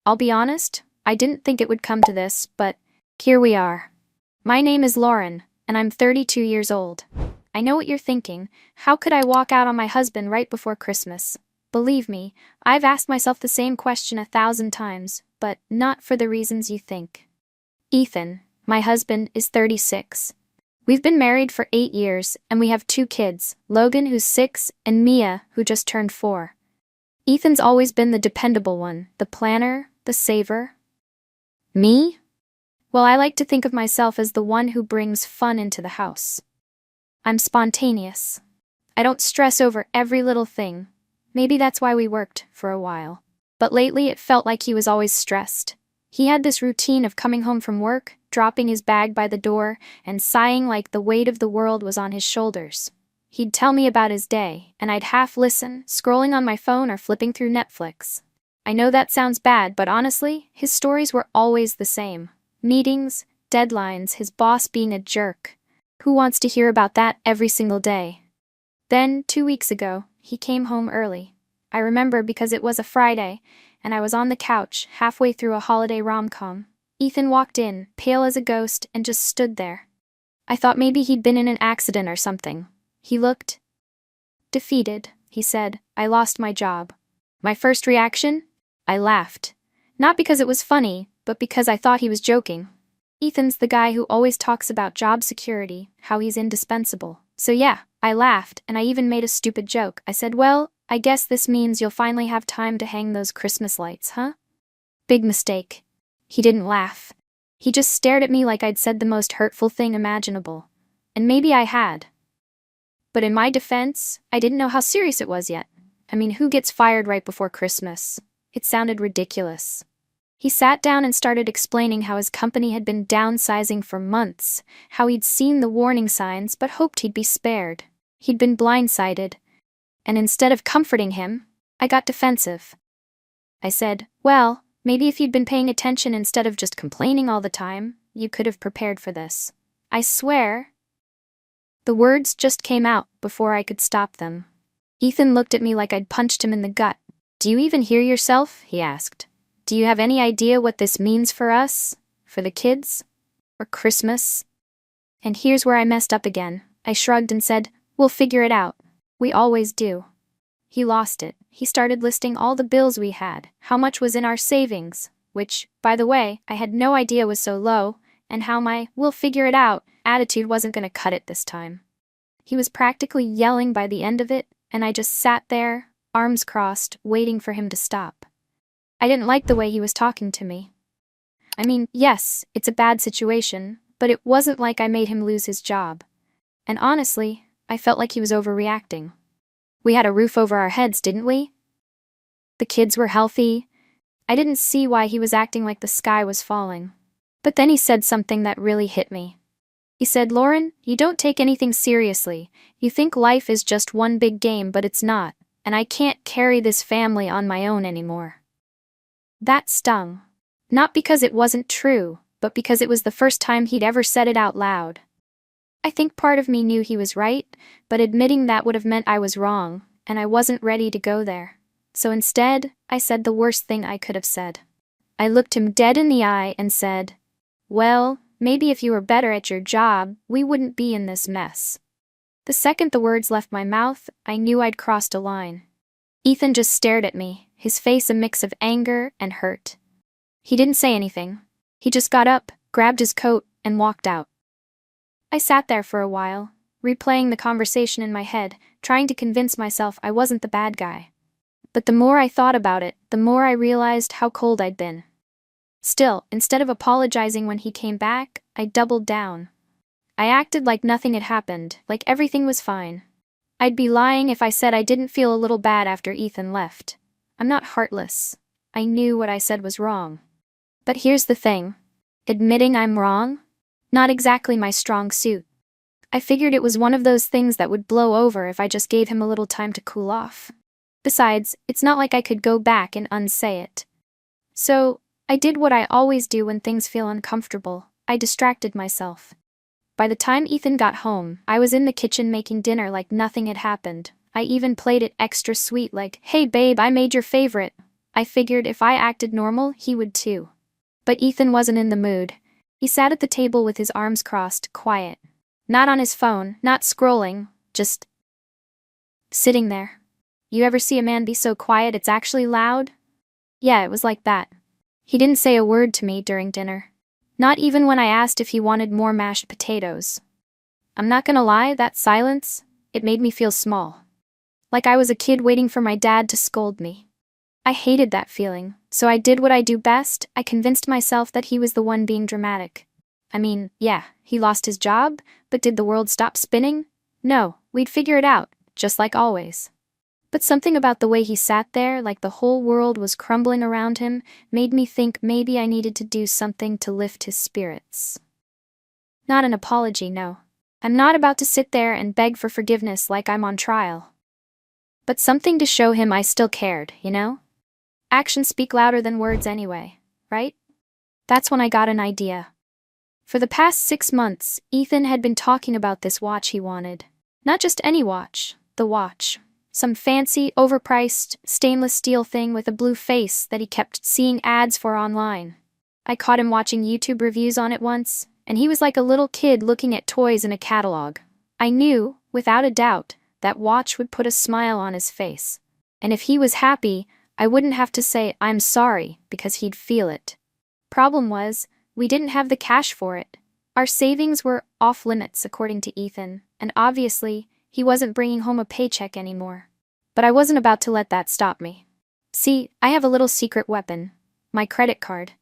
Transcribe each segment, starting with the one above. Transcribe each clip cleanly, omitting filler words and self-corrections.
I'll be honest, I didn't think it would come to this, but here we are. My name is Lauren, and I'm 32 years old. I know what you're thinking. How could I walk out on my husband right before Christmas? Believe me, I've asked myself the same question 1,000 times, but not for the reasons you think. Ethan, my husband, is 36. We've been married for 8 years, and we have 2 kids, Logan, who's 6, and Mia, who just turned 4. Ethan's always been the dependable one, the planner, the saver. Me? Well, I like to think of myself as the one who brings fun into the house. I'm spontaneous. I don't stress over every little thing. Maybe that's why we worked for a while. But lately it felt like he was always stressed. He had this routine of coming home from work, dropping his bag by the door, and sighing like the weight of the world was on his shoulders. He'd tell me about his day, and I'd half listen, scrolling on my phone or flipping through Netflix. I know that sounds bad, but honestly, his stories were always the same. Meetings, deadlines, his boss being a jerk. Who wants to hear about that every single day? Then, 2 weeks ago, he came home early. I remember because it was a Friday, and I was on the couch, halfway through a holiday rom-com. Ethan walked in, pale as a ghost, and just stood there. I thought maybe he'd been in an accident or something. He looked defeated. He said, "I lost my job." My first reaction? I laughed. Not because it was funny, but because I thought he was joking. Ethan's the guy who always talks about job security, how he's indispensable. So yeah, I laughed, and I even made a stupid joke. I said, "Well, I guess this means you'll finally have time to hang those Christmas lights, huh?" Big mistake. He didn't laugh. He just stared at me like I'd said the most hurtful thing imaginable. And maybe I had. But in my defense, I didn't know how serious it was yet. I mean, who gets fired right before Christmas? It sounded ridiculous. He sat down and started explaining how his company had been downsizing for months, how he'd seen the warning signs but hoped he'd be spared. He'd been blindsided. And instead of comforting him, I got defensive. I said, "Well, maybe if you'd been paying attention instead of just complaining all the time, you could have prepared for this." I swear. The words just came out before I could stop them. Ethan looked at me like I'd punched him in the gut. "Do you even hear yourself?" he asked. "Do you have any idea what this means for us? For the kids? Or Christmas?" And here's where I messed up again. I shrugged and said, "We'll figure it out. We always do." He lost it. He started listing all the bills we had, how much was in our savings, which, by the way, I had no idea was so low, and how my "we'll figure it out" attitude wasn't going to cut it this time. He was practically yelling by the end of it, and I just sat there, arms crossed, waiting for him to stop. I didn't like the way he was talking to me. I mean, yes, it's a bad situation, but it wasn't like I made him lose his job. And honestly, I felt like he was overreacting. We had a roof over our heads, didn't we? The kids were healthy. I didn't see why he was acting like the sky was falling. But then he said something that really hit me. He said, "Lauren, you don't take anything seriously. You think life is just one big game, but it's not, and I can't carry this family on my own anymore." That stung. Not because it wasn't true, but because it was the first time he'd ever said it out loud. I think part of me knew he was right, but admitting that would have meant I was wrong, and I wasn't ready to go there. So instead, I said the worst thing I could have said. I looked him dead in the eye and said, "Well, maybe if you were better at your job, we wouldn't be in this mess." The second the words left my mouth, I knew I'd crossed a line. Ethan just stared at me, his face a mix of anger and hurt. He didn't say anything. He just got up, grabbed his coat, and walked out. I sat there for a while, replaying the conversation in my head, trying to convince myself I wasn't the bad guy. But the more I thought about it, the more I realized how cold I'd been. Still, instead of apologizing when he came back, I doubled down. I acted like nothing had happened, like everything was fine. I'd be lying if I said I didn't feel a little bad after Ethan left. I'm not heartless. I knew what I said was wrong. But here's the thing. Admitting I'm wrong? Not exactly my strong suit. I figured it was one of those things that would blow over if I just gave him a little time to cool off. Besides, it's not like I could go back and unsay it. So, I did what I always do when things feel uncomfortable. I distracted myself. By the time Ethan got home, I was in the kitchen making dinner like nothing had happened. I even played it extra sweet like, "Hey babe, I made your favorite." I figured if I acted normal, he would too. But Ethan wasn't in the mood. He sat at the table with his arms crossed, quiet. Not on his phone, not scrolling, just sitting there. You ever see a man be so quiet it's actually loud? Yeah, it was like that. He didn't say a word to me during dinner. Not even when I asked if he wanted more mashed potatoes. I'm not gonna lie, that silence, it made me feel small. Like I was a kid waiting for my dad to scold me. I hated that feeling, so I did what I do best. I convinced myself that he was the one being dramatic. I mean, yeah, he lost his job, but did the world stop spinning? No, we'd figure it out, just like always. But something about the way he sat there, like the whole world was crumbling around him, made me think maybe I needed to do something to lift his spirits. Not an apology, no. I'm not about to sit there and beg for forgiveness like I'm on trial. But something to show him I still cared, you know? Actions speak louder than words anyway, right? That's when I got an idea. For the past 6 months, Ethan had been talking about this watch he wanted. Not just any watch, the watch. Some fancy, overpriced, stainless steel thing with a blue face that he kept seeing ads for online. I caught him watching YouTube reviews on it once, and he was like a little kid looking at toys in a catalog. I knew, without a doubt, that watch would put a smile on his face. And if he was happy, I wouldn't have to say I'm sorry because he'd feel it. Problem was, we didn't have the cash for it. Our savings were off limits according to Ethan, and obviously, he wasn't bringing home a paycheck anymore. But I wasn't about to let that stop me. See, I have a little secret weapon. My credit card.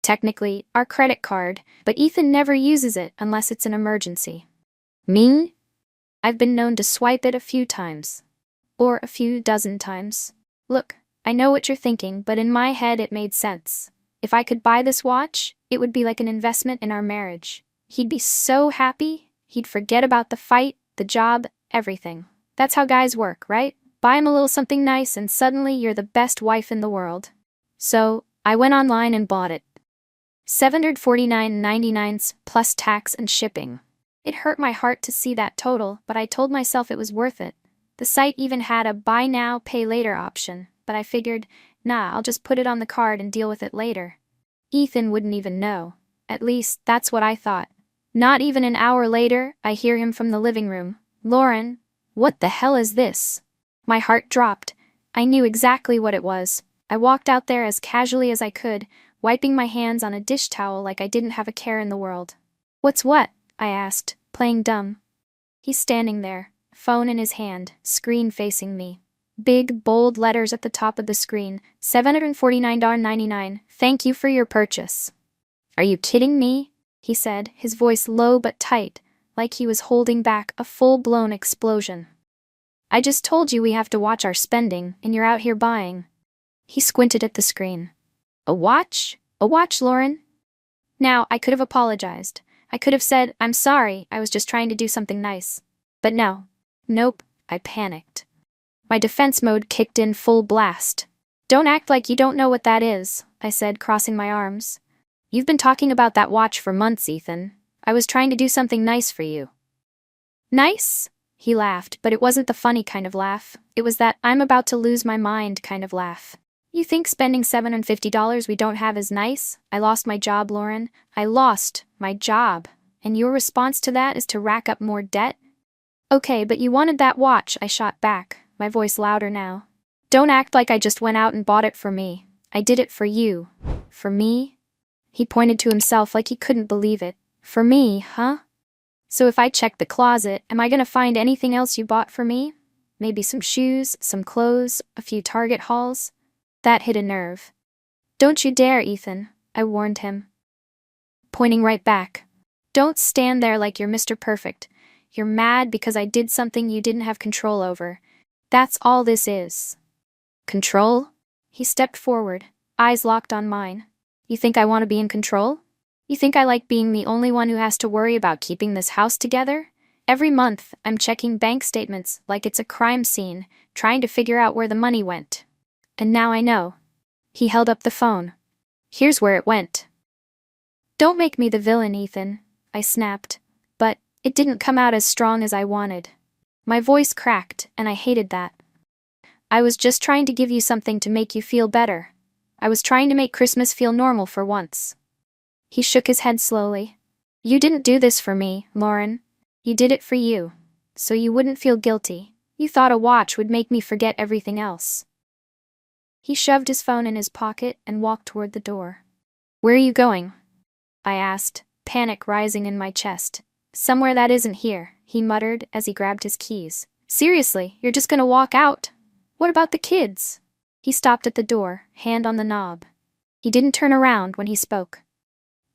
Technically, our credit card, but Ethan never uses it unless it's an emergency. Me? I've been known to swipe it a few times. Or a few dozen times. Look, I know what you're thinking, but in my head it made sense. If I could buy this watch, it would be like an investment in our marriage. He'd be so happy, he'd forget about the fight, the job, everything. That's how guys work, right? Buy him a little something nice and suddenly you're the best wife in the world. So, I went online and bought it. $749.99 plus tax and shipping. It hurt my heart to see that total, but I told myself it was worth it. The site even had a buy now, pay later option, but I figured, nah, I'll just put it on the card and deal with it later. Ethan wouldn't even know. At least, that's what I thought. Not even an hour later, I hear him from the living room. Lauren, what the hell is this? My heart dropped. I knew exactly what it was. I walked out there as casually as I could, wiping my hands on a dish towel like I didn't have a care in the world. What's what? I asked, playing dumb. He's standing there, phone in his hand, screen facing me. Big, bold letters at the top of the screen, $749.99, thank you for your purchase. Are you kidding me? He said, his voice low but tight, like he was holding back a full-blown explosion. I just told you we have to watch our spending, and you're out here buying. He squinted at the screen. A watch? A watch, Lauren? Now, I could have apologized. I could have said, I'm sorry, I was just trying to do something nice. But no. Nope, I panicked. My defense mode kicked in full blast. Don't act like you don't know what that is, I said, crossing my arms. You've been talking about that watch for months, Ethan. I was trying to do something nice for you. Nice? He laughed, but it wasn't the funny kind of laugh. It was that I'm about to lose my mind kind of laugh. You think spending $750 we don't have is nice? I lost my job, Lauren. I lost my job. And your response to that is to rack up more debt? Okay, but you wanted that watch, I shot back, my voice louder now. Don't act like I just went out and bought it for me. I did it for you. For me? He pointed to himself like he couldn't believe it. For me, huh? So if I check the closet, am I gonna find anything else you bought for me? Maybe some shoes, some clothes, a few Target hauls? That hit a nerve. Don't you dare, Ethan, I warned him. Pointing right back. Don't stand there like you're Mr. Perfect. You're mad because I did something you didn't have control over. That's all this is. Control? He stepped forward, eyes locked on mine. You think I want to be in control? You think I like being the only one who has to worry about keeping this house together? Every month, I'm checking bank statements like it's a crime scene, trying to figure out where the money went. And now I know. He held up the phone. Here's where it went. Don't make me the villain, Ethan, I snapped. But it didn't come out as strong as I wanted. My voice cracked, and I hated that. I was just trying to give you something to make you feel better. I was trying to make Christmas feel normal for once. He shook his head slowly. You didn't do this for me, Lauren. You did it for you. So you wouldn't feel guilty. You thought a watch would make me forget everything else. He shoved his phone in his pocket and walked toward the door. Where are you going? I asked, panic rising in my chest. Somewhere that isn't here, he muttered as he grabbed his keys. Seriously, you're just gonna walk out? What about the kids? He stopped at the door, hand on the knob. He didn't turn around when he spoke.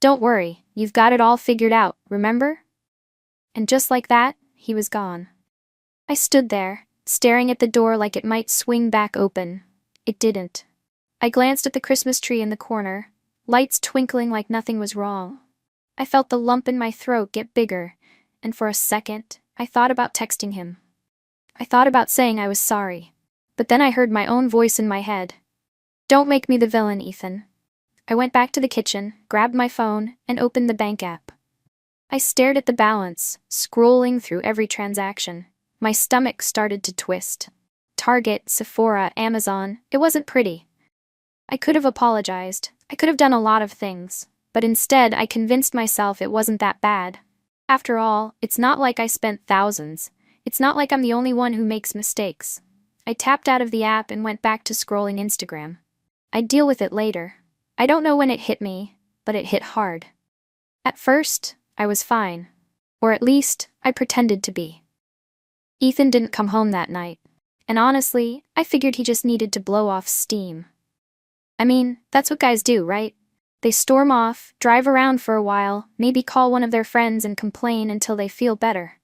Don't worry, you've got it all figured out, remember? And just like that, he was gone. I stood there, staring at the door like it might swing back open. It didn't. I glanced at the Christmas tree in the corner, lights twinkling like nothing was wrong. I felt the lump in my throat get bigger, and for a second, I thought about texting him. I thought about saying I was sorry. But then I heard my own voice in my head. Don't make me the villain, Ethan. I went back to the kitchen, grabbed my phone, and opened the bank app. I stared at the balance, scrolling through every transaction. My stomach started to twist. Target, Sephora, Amazon, it wasn't pretty. I could have apologized. I could have done a lot of things. But instead, I convinced myself it wasn't that bad. After all, it's not like I spent thousands. It's not like I'm the only one who makes mistakes. I tapped out of the app and went back to scrolling Instagram. I'd deal with it later. I don't know when it hit me, but it hit hard. At first, I was fine. Or at least, I pretended to be. Ethan didn't come home that night. And honestly, I figured he just needed to blow off steam. I mean, that's what guys do, right? They storm off, drive around for a while, maybe call one of their friends and complain until they feel better.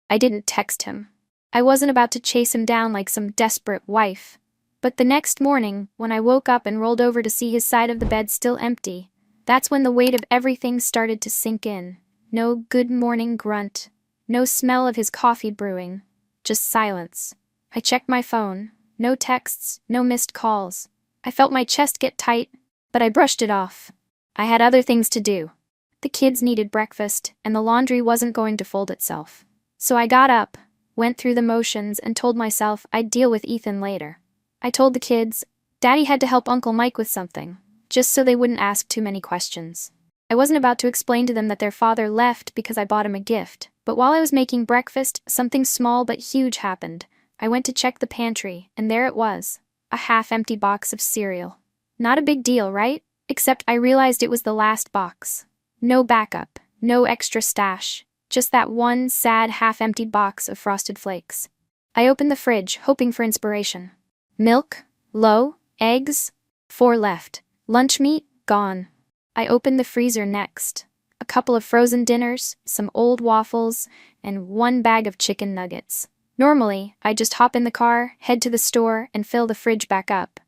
I didn't text him. I wasn't about to chase him down like some desperate wife. But the next morning, when I woke up and rolled over to see his side of the bed still empty, that's when the weight of everything started to sink in. No good morning grunt. No smell of his coffee brewing. Just silence. I checked my phone. No texts, no missed calls. I felt my chest get tight, but I brushed it off. I had other things to do. The kids needed breakfast, and the laundry wasn't going to fold itself. So I got up, went through the motions, and told myself I'd deal with Ethan later. I told the kids, Daddy had to help Uncle Mike with something, just so they wouldn't ask too many questions. I wasn't about to explain to them that their father left because I bought him a gift, but while I was making breakfast, something small but huge happened. I went to check the pantry, and there it was, a half-empty box of cereal. Not a big deal, right? Except I realized it was the last box. No backup, no extra stash, just that one sad half-empty box of Frosted Flakes. I opened the fridge, hoping for inspiration. Milk? Low? Eggs? 4 left. Lunch meat? Gone. I opened the freezer next. A couple of frozen dinners, some old waffles, and 1 bag of chicken nuggets. Normally, I'd just hop in the car, head to the store, and fill the fridge back up.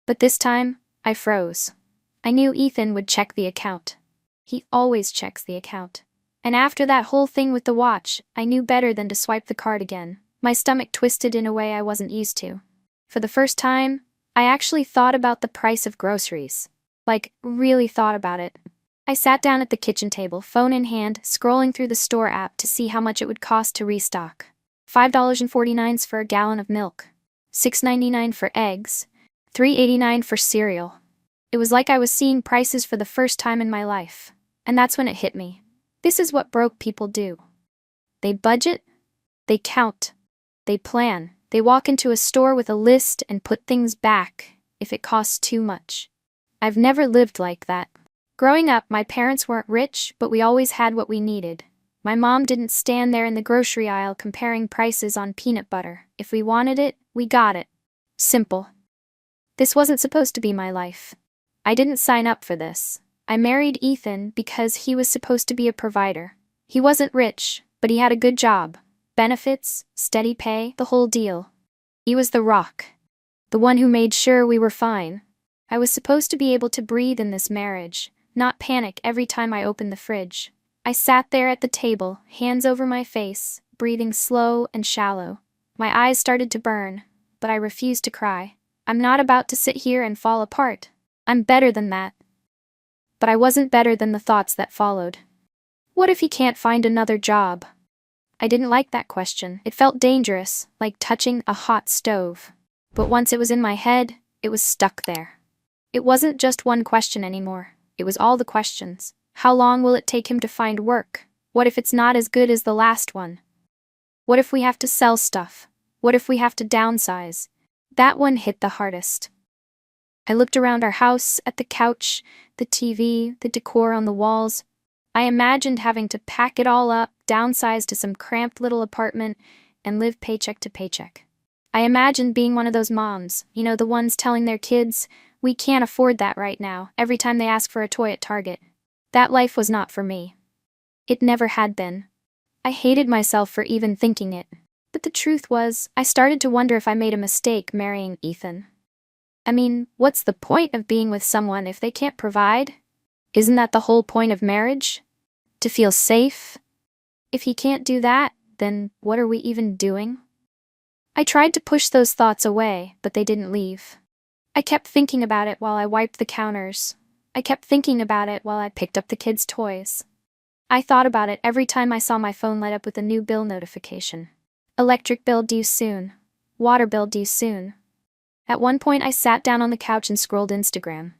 But this time, I froze. I knew Ethan would check the account. He always checks the account. And after that whole thing with the watch, I knew better than to swipe the card again. My stomach twisted in a way I wasn't used to. For the first time, I actually thought about the price of groceries. Like, really thought about it. I sat down at the kitchen table, phone in hand, scrolling through the store app to see how much it would cost to restock. $5.49 for a gallon of milk. $6.99 for eggs. $3.89 for cereal. It was like I was seeing prices for the first time in my life. And that's when it hit me. This is what broke people do. They budget. They count. They plan. They walk into a store with a list and put things back if it costs too much. I've never lived like that. Growing up, my parents weren't rich, but we always had what we needed. My mom didn't stand there in the grocery aisle comparing prices on peanut butter. If we wanted it, we got it. Simple. This wasn't supposed to be my life. I didn't sign up for this. I married Ethan because he was supposed to be a provider. He wasn't rich, but he had a good job. Benefits, steady pay, the whole deal. He was the rock. The one who made sure we were fine. I was supposed to be able to breathe in this marriage, not panic every time I opened the fridge. I sat there at the table, hands over my face, breathing slow and shallow. My eyes started to burn, but I refused to cry. I'm not about to sit here and fall apart. I'm better than that. But I wasn't better than the thoughts that followed. What if he can't find another job? I didn't like that question. It felt dangerous, like touching a hot stove. But once it was in my head, it was stuck there. It wasn't just one question anymore. It was all the questions. How long will it take him to find work? What if it's not as good as the last one? What if we have to sell stuff? What if we have to downsize? That one hit the hardest. I looked around our house, at the couch, the TV, the decor on the walls. I imagined having to pack it all up, downsize to some cramped little apartment, and live paycheck to paycheck. I imagined being one of those moms, the ones telling their kids, "We can't afford that right now," every time they ask for a toy at Target. That life was not for me. It never had been. I hated myself for even thinking it. But the truth was, I started to wonder if I made a mistake marrying Ethan. I mean, what's the point of being with someone if they can't provide? Isn't that the whole point of marriage? To feel safe? If he can't do that, then what are we even doing? I tried to push those thoughts away, but they didn't leave. I kept thinking about it while I wiped the counters. I kept thinking about it while I picked up the kids' toys. I thought about it every time I saw my phone light up with a new bill notification. Electric bill due soon. Water bill due soon. At one point I sat down on the couch and scrolled Instagram.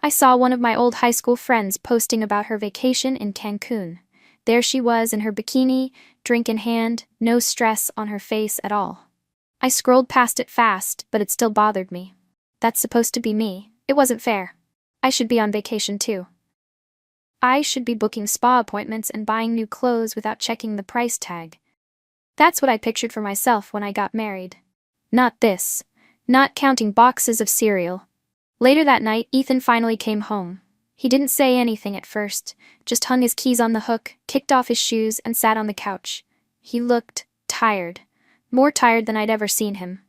I saw one of my old high school friends posting about her vacation in Cancun. There she was in her bikini, drink in hand, no stress on her face at all. I scrolled past it fast, but it still bothered me. That's supposed to be me. It wasn't fair. I should be on vacation too. I should be booking spa appointments and buying new clothes without checking the price tag. That's what I pictured for myself when I got married. Not this. Not counting boxes of cereal. Later that night, Ethan finally came home. He didn't say anything at first, just hung his keys on the hook, kicked off his shoes, and sat on the couch. He looked tired. More tired than I'd ever seen him.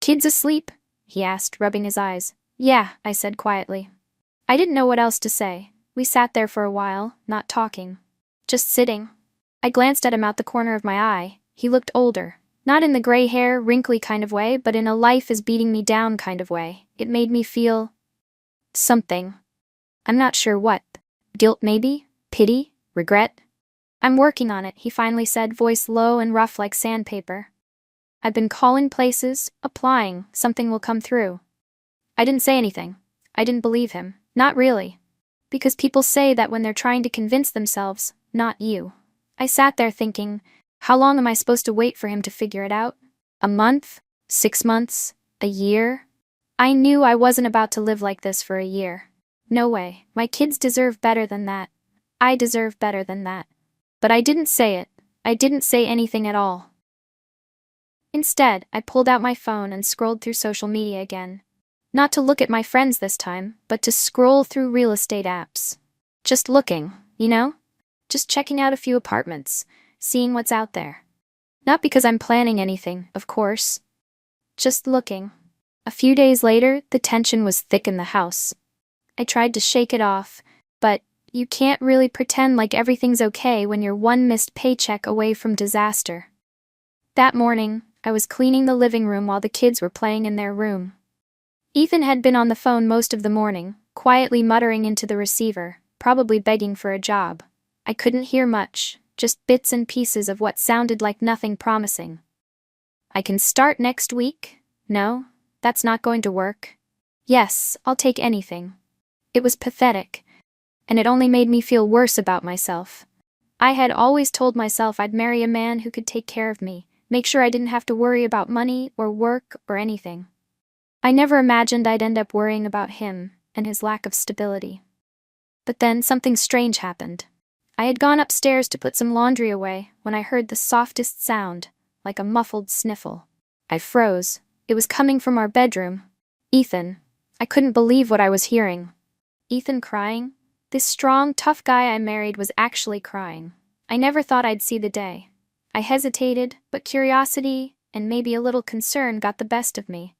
"Kids asleep?" he asked, rubbing his eyes. "Yeah," I said quietly. I didn't know what else to say. We sat there for a while, not talking. Just sitting. I glanced at him out the corner of my eye. He looked older. Not in the gray hair, wrinkly kind of way, but in a life is beating me down kind of way. It made me feel something. I'm not sure what. Guilt maybe? Pity? Regret? "I'm working on it," he finally said, voice low and rough like sandpaper. "I've been calling places, applying, something will come through." I didn't say anything. I didn't believe him. Not really. Because people say that when they're trying to convince themselves, not you. I sat there thinking, how long am I supposed to wait for him to figure it out? A month? 6 months? A year? I knew I wasn't about to live like this for a year. No way. My kids deserve better than that. I deserve better than that. But I didn't say it. I didn't say anything at all. Instead, I pulled out my phone and scrolled through social media again. Not to look at my friends this time, but to scroll through real estate apps. Just looking, Just checking out a few apartments, seeing what's out there. Not because I'm planning anything, of course. Just looking. A few days later, the tension was thick in the house. I tried to shake it off, but you can't really pretend like everything's okay when you're one missed paycheck away from disaster. That morning, I was cleaning the living room while the kids were playing in their room. Ethan had been on the phone most of the morning, quietly muttering into the receiver, probably begging for a job. I couldn't hear much, just bits and pieces of what sounded like nothing promising. "I can start next week? No, that's not going to work. Yes, I'll take anything." It was pathetic, and it only made me feel worse about myself. I had always told myself I'd marry a man who could take care of me, make sure I didn't have to worry about money or work or anything. I never imagined I'd end up worrying about him and his lack of stability. But then something strange happened. I had gone upstairs to put some laundry away when I heard the softest sound, like a muffled sniffle. I froze. It was coming from our bedroom. Ethan. I couldn't believe what I was hearing. Ethan crying? This strong, tough guy I married was actually crying. I never thought I'd see the day. I hesitated, but curiosity, and maybe a little concern got the best of me.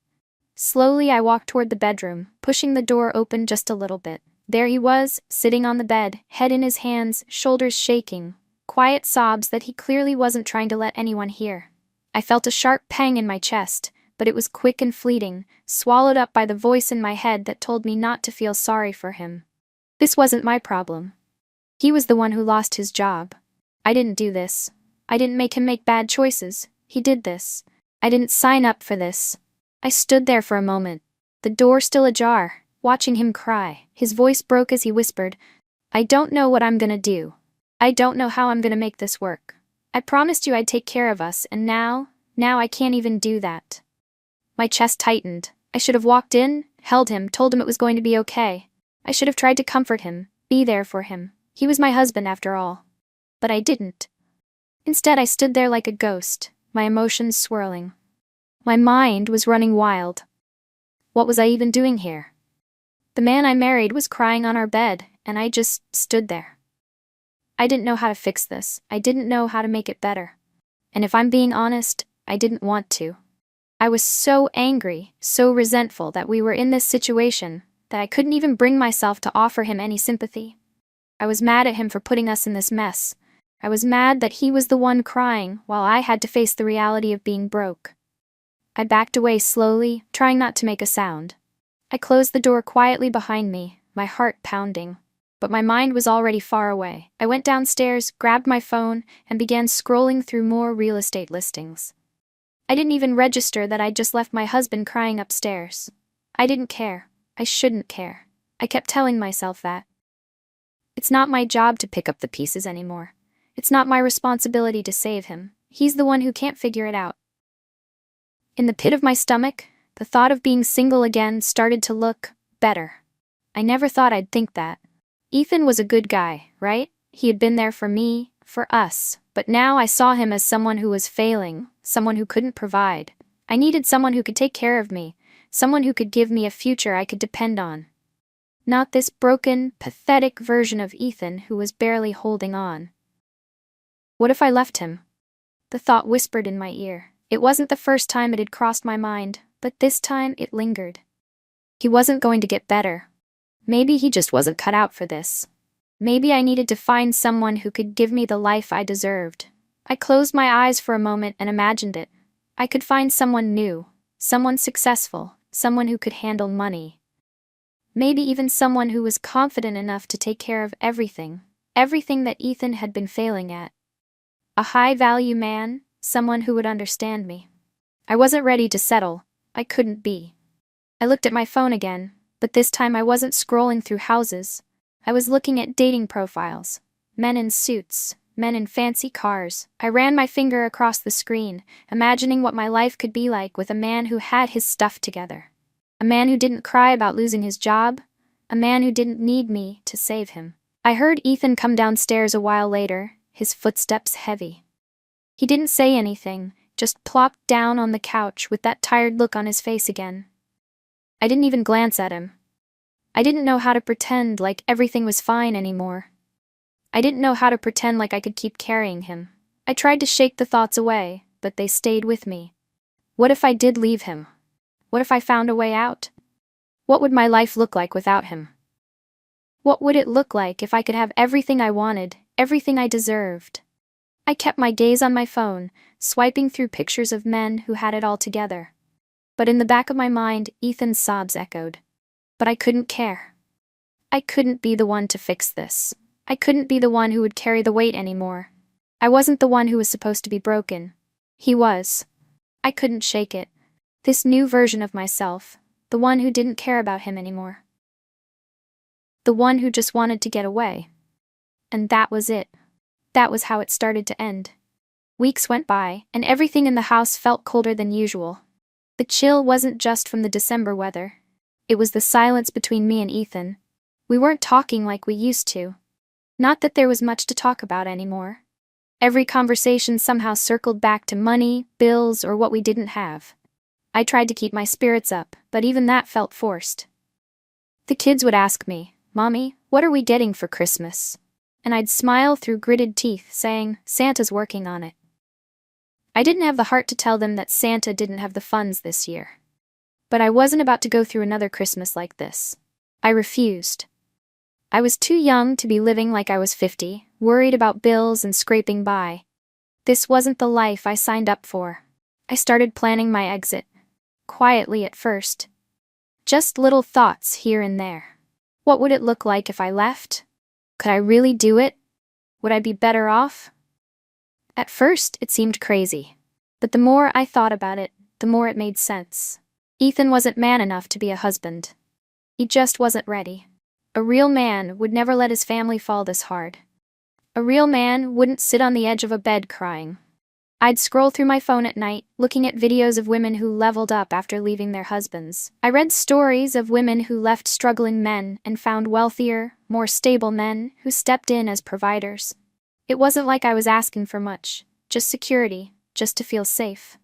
Slowly I walked toward the bedroom, pushing the door open just a little bit. There he was, sitting on the bed, head in his hands, shoulders shaking, quiet sobs that he clearly wasn't trying to let anyone hear. I felt a sharp pang in my chest, but it was quick and fleeting, swallowed up by the voice in my head that told me not to feel sorry for him. This wasn't my problem. He was the one who lost his job. I didn't do this. I didn't make him make bad choices. He did this. I didn't sign up for this. I stood there for a moment, the door still ajar, watching him cry. His voice broke as he whispered, "I don't know what I'm gonna do. I don't know how I'm gonna make this work. I promised you I'd take care of us, and now I can't even do that." My chest tightened. I should have walked in, held him, told him it was going to be okay. I should have tried to comfort him, be there for him. He was my husband after all. But I didn't. Instead, I stood there like a ghost, my emotions swirling. My mind was running wild. What was I even doing here? The man I married was crying on our bed, and I just stood there. I didn't know how to fix this. I didn't know how to make it better. And if I'm being honest, I didn't want to. I was so angry, so resentful that we were in this situation, that I couldn't even bring myself to offer him any sympathy. I was mad at him for putting us in this mess. I was mad that he was the one crying while I had to face the reality of being broke. I backed away slowly, trying not to make a sound. I closed the door quietly behind me, my heart pounding. But my mind was already far away. I went downstairs, grabbed my phone, and began scrolling through more real estate listings. I didn't even register that I'd just left my husband crying upstairs. I didn't care. I shouldn't care. I kept telling myself that. It's not my job to pick up the pieces anymore. It's not my responsibility to save him. He's the one who can't figure it out. In the pit of my stomach, the thought of being single again started to look better. I never thought I'd think that. Ethan was a good guy, right? He had been there for me, for us. But now I saw him as someone who was failing, someone who couldn't provide. I needed someone who could take care of me, someone who could give me a future I could depend on. Not this broken, pathetic version of Ethan who was barely holding on. What if I left him? The thought whispered in my ear. It wasn't the first time it had crossed my mind, but this time it lingered. He wasn't going to get better. Maybe he just wasn't cut out for this. Maybe I needed to find someone who could give me the life I deserved. I closed my eyes for a moment and imagined it. I could find someone new, someone successful, someone who could handle money. Maybe even someone who was confident enough to take care of everything that Ethan had been failing at. A high-value man, someone who would understand me. I wasn't ready to settle. I couldn't be. I looked at my phone again, but this time I wasn't scrolling through houses. I was looking at dating profiles. Men in suits, men in fancy cars. I ran my finger across the screen, imagining what my life could be like with a man who had his stuff together. A man who didn't cry about losing his job. A man who didn't need me to save him. I heard Ethan come downstairs a while later, his footsteps heavy. He didn't say anything, just plopped down on the couch with that tired look on his face again. I didn't even glance at him. I didn't know how to pretend like everything was fine anymore. I didn't know how to pretend like I could keep carrying him. I tried to shake the thoughts away, but they stayed with me. What if I did leave him? What if I found a way out? What would my life look like without him? What would it look like if I could have everything I wanted, everything I deserved? I kept my gaze on my phone, swiping through pictures of men who had it all together. But in the back of my mind, Ethan's sobs echoed. But I couldn't care. I couldn't be the one to fix this. I couldn't be the one who would carry the weight anymore. I wasn't the one who was supposed to be broken. He was. I couldn't shake it. This new version of myself, the one who didn't care about him anymore. The one who just wanted to get away. And that was it. That was how it started to end. Weeks went by, and everything in the house felt colder than usual. The chill wasn't just from the December weather. It was the silence between me and Ethan. We weren't talking like we used to. Not that there was much to talk about anymore. Every conversation somehow circled back to money, bills, or what we didn't have. I tried to keep my spirits up, but even that felt forced. The kids would ask me, "Mommy, what are we getting for Christmas?" And I'd smile through gritted teeth, saying, "Santa's working on it." I didn't have the heart to tell them that Santa didn't have the funds this year. But I wasn't about to go through another Christmas like this. I refused. I was too young to be living like I was 50, worried about bills and scraping by. This wasn't the life I signed up for. I started planning my exit. Quietly at first. Just little thoughts here and there. What would it look like if I left? Could I really do it? Would I be better off? At first, it seemed crazy. But the more I thought about it, the more it made sense. Ethan wasn't man enough to be a husband. He just wasn't ready. A real man would never let his family fall this hard. A real man wouldn't sit on the edge of a bed crying. I'd scroll through my phone at night, looking at videos of women who leveled up after leaving their husbands. I read stories of women who left struggling men and found wealthier, more stable men who stepped in as providers. It wasn't like I was asking for much, just security, just to feel safe.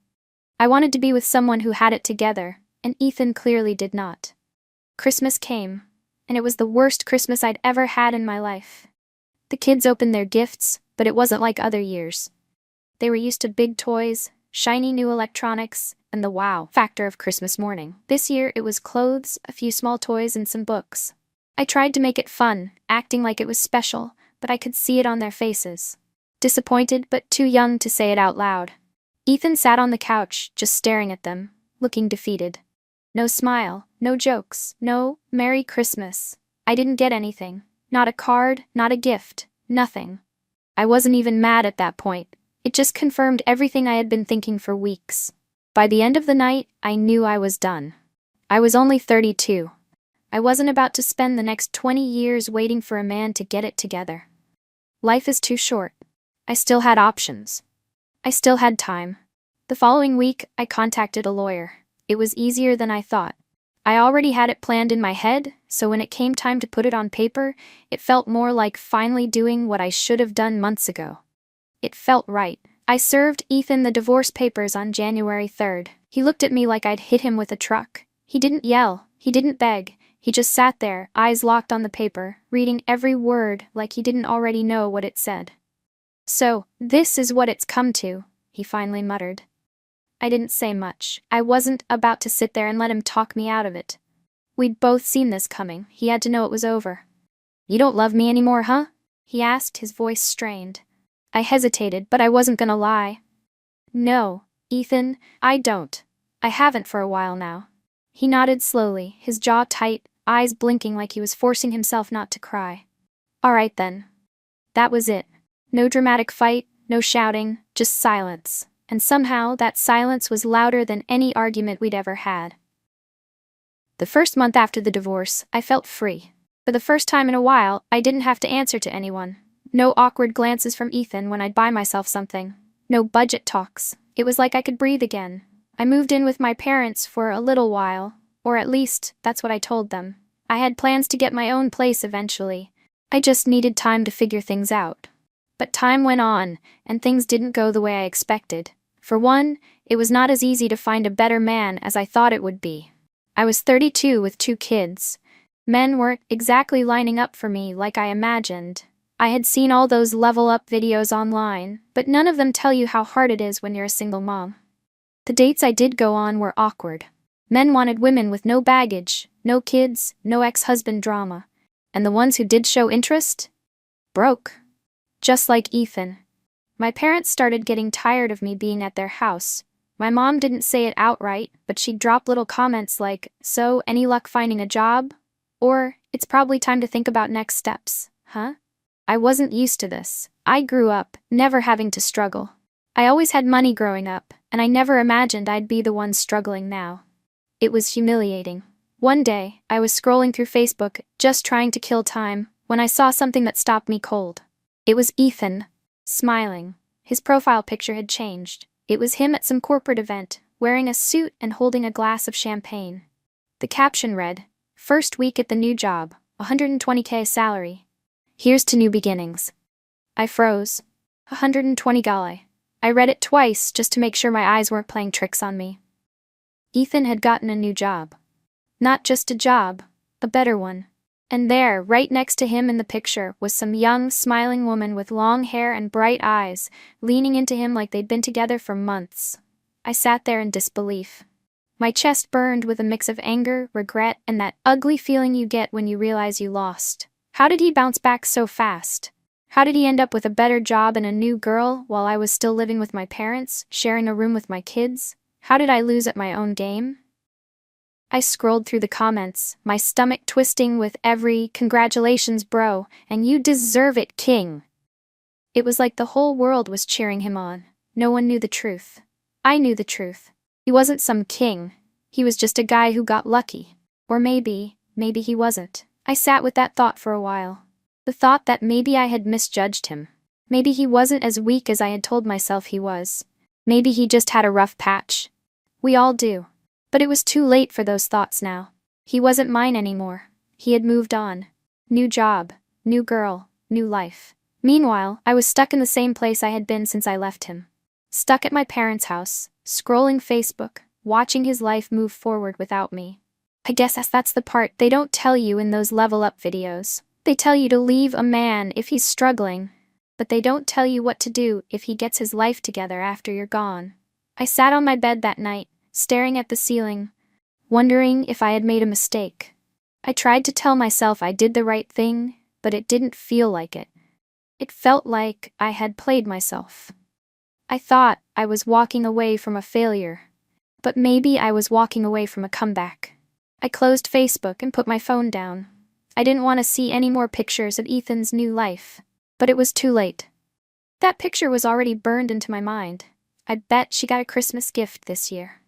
I wanted to be with someone who had it together, and Ethan clearly did not. Christmas came, and it was the worst Christmas I'd ever had in my life. The kids opened their gifts, but it wasn't like other years. They were used to big toys, shiny new electronics, and the wow factor of Christmas morning. This year it was clothes, a few small toys, and some books. I tried to make it fun, acting like it was special, but I could see it on their faces. Disappointed, but too young to say it out loud. Ethan sat on the couch, just staring at them, looking defeated. No smile, no jokes, no Merry Christmas. I didn't get anything. Not a card, not a gift, nothing. I wasn't even mad at that point. It just confirmed everything I had been thinking for weeks. By the end of the night, I knew I was done. I was only 32. I wasn't about to spend the next 20 years waiting for a man to get it together. Life is too short. I still had options. I still had time. The following week, I contacted a lawyer. It was easier than I thought. I already had it planned in my head, so when it came time to put it on paper, it felt more like finally doing what I should have done months ago. It felt right. I served Ethan the divorce papers on January 3rd. He looked at me like I'd hit him with a truck. He didn't yell, he didn't beg, he just sat there, eyes locked on the paper, reading every word like he didn't already know what it said. "So, this is what it's come to," he finally muttered. I didn't say much. I wasn't about to sit there and let him talk me out of it. We'd both seen this coming. He had to know it was over. "You don't love me anymore, huh?" he asked, his voice strained. I hesitated, but I wasn't gonna lie. "No, Ethan, I don't. I haven't for a while now." He nodded slowly, his jaw tight, eyes blinking like he was forcing himself not to cry. "All right then." That was it. No dramatic fight, no shouting, just silence. And somehow that silence was louder than any argument we'd ever had. The first month after the divorce, I felt free. For the first time in a while, I didn't have to answer to anyone. No awkward glances from Ethan when I'd buy myself something. No budget talks. It was like I could breathe again. I moved in with my parents for a little while, or at least, that's what I told them. I had plans to get my own place eventually. I just needed time to figure things out. But time went on, and things didn't go the way I expected. For one, it was not as easy to find a better man as I thought it would be. I was 32 with 2 kids. Men weren't exactly lining up for me like I imagined. I had seen all those level-up videos online, but none of them tell you how hard it is when you're a single mom. The dates I did go on were awkward. Men wanted women with no baggage, no kids, no ex-husband drama. And the ones who did show interest? Broke. Just like Ethan. My parents started getting tired of me being at their house. My mom didn't say it outright, but she'd drop little comments like, "So, any luck finding a job?" Or, "It's probably time to think about next steps, huh?" I wasn't used to this. I grew up, never having to struggle. I always had money growing up, and I never imagined I'd be the one struggling now. It was humiliating. One day, I was scrolling through Facebook, just trying to kill time, when I saw something that stopped me cold. It was Ethan, smiling. His profile picture had changed. It was him at some corporate event, wearing a suit and holding a glass of champagne. The caption read, "First week at the new job, 120K salary. Here's to new beginnings." I froze. 120 gale. I read it twice just to make sure my eyes weren't playing tricks on me. Ethan had gotten a new job. Not just a job, a better one. And there, right next to him in the picture, was some young, smiling woman with long hair and bright eyes, leaning into him like they'd been together for months. I sat there in disbelief. My chest burned with a mix of anger, regret, and that ugly feeling you get when you realize you lost. How did he bounce back so fast? How did he end up with a better job and a new girl while I was still living with my parents, sharing a room with my kids? How did I lose at my own game? I scrolled through the comments, my stomach twisting with every "Congratulations, bro, and you deserve it, king." It was like the whole world was cheering him on. No one knew the truth. I knew the truth. He wasn't some king. He was just a guy who got lucky. Or maybe he wasn't. I sat with that thought for a while. The thought that maybe I had misjudged him. Maybe he wasn't as weak as I had told myself he was. Maybe he just had a rough patch. We all do. But it was too late for those thoughts now. He wasn't mine anymore. He had moved on. New job, new girl, new life. Meanwhile, I was stuck in the same place I had been since I left him. Stuck at my parents' house, scrolling Facebook, watching his life move forward without me. I guess that's the part they don't tell you in those level up videos. They tell you to leave a man if he's struggling, but they don't tell you what to do if he gets his life together after you're gone. I sat on my bed that night, staring at the ceiling, wondering if I had made a mistake. I tried to tell myself I did the right thing, but it didn't feel like it. It felt like I had played myself. I thought I was walking away from a failure, but maybe I was walking away from a comeback. I closed Facebook and put my phone down. I didn't want to see any more pictures of Ethan's new life, but it was too late. That picture was already burned into my mind. I bet she got a Christmas gift this year.